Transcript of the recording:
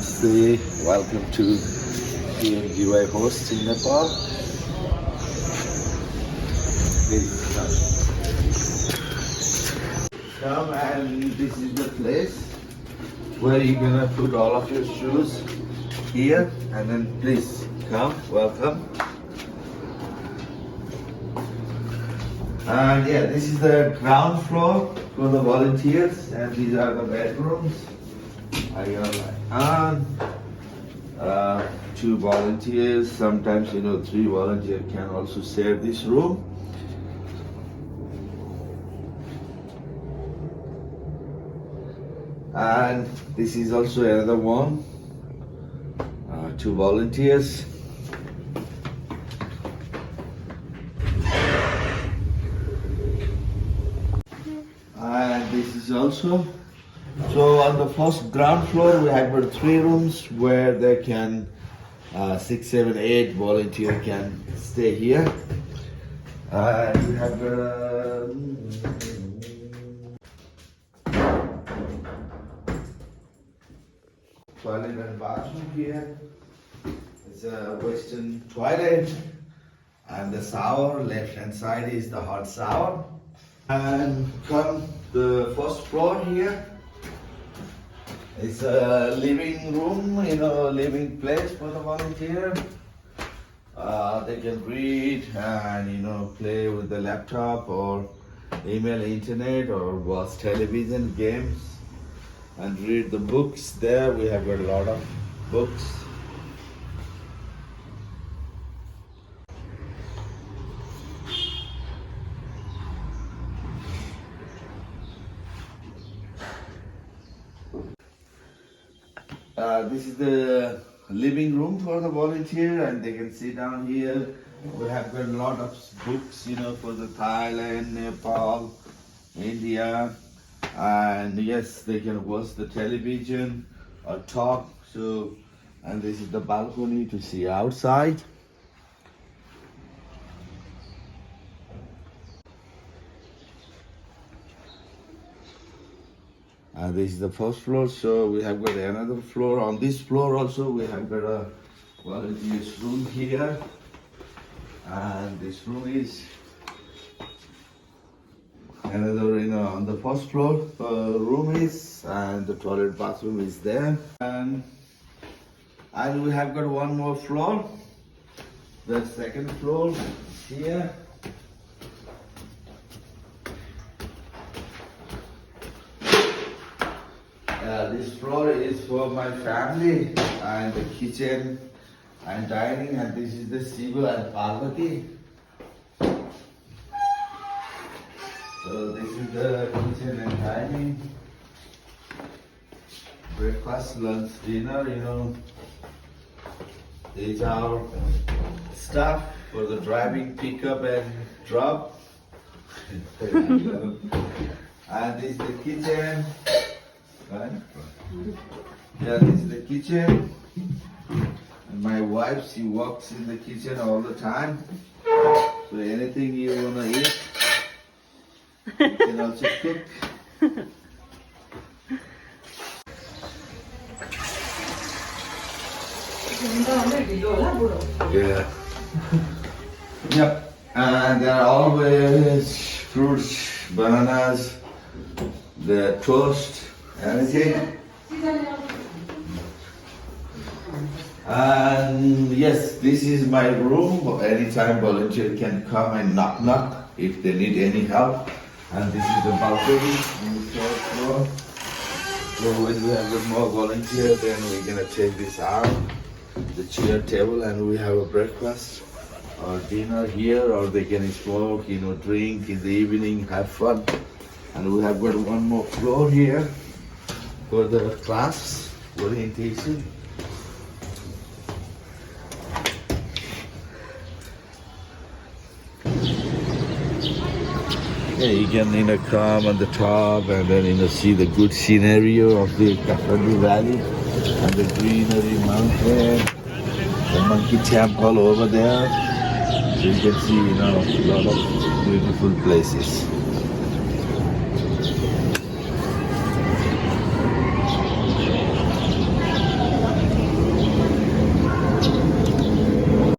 Namaste, welcome to PMGY host in Nepal. Please come, and this is the place where you're gonna put all of your shoes here, and then please come, welcome. And yeah, this is the ground floor for the volunteers, and these are the bedrooms. I got two volunteers. Sometimes 3 volunteers can also share this room. And this is also another one. 2 volunteers. And this is also. So on the first ground floor, we have got 3 rooms where they can 6, 7, 8 volunteers can stay here. And we have got toilet and bathroom here. It's a western toilet, and the shower left hand side is the hot shower. And come the first floor here. It's a living room, living place for the volunteer. They can read and play with the laptop or email, internet, or watch television, games, and read the books. There we have got a lot of books. This is the living room for the volunteer, and they can sit down here. We have got a lot of books, for the Thailand, Nepal, India, and yes, they can watch the television or talk. So, and this is the balcony to see outside. And this is the first floor, so we have got another floor. On this floor also we have got a volunteer's room here. And this room is another, on the first floor room is, and the toilet bathroom is there. And we have got one more floor. The second floor is here. This floor is for my family, and the kitchen and dining, and this is the Shiva and Parvati. So this is the kitchen and dining. Breakfast, lunch, dinner, These are stuff for the driving, pickup and drop. And this is the kitchen. Right? Yeah, this is the kitchen. And my wife, she works in the kitchen all the time. So anything you wanna eat, you can also cook. Yeah. Yep. And there are always fruits, bananas, the toast. Anything? And yes, this is my room. Anytime volunteer can come and knock if they need any help. And this is the balcony on the third floor. So when we have more volunteers, then we're gonna take this out, the chair table, and we have a breakfast or dinner here, or they can smoke, drink in the evening, have fun. And we have got one more floor here for the class orientation. Yeah, you can come on the top and then see the good scenario of the Kathmandu Valley and the greenery mountain, the monkey temple over there. So you can see a lot of beautiful places.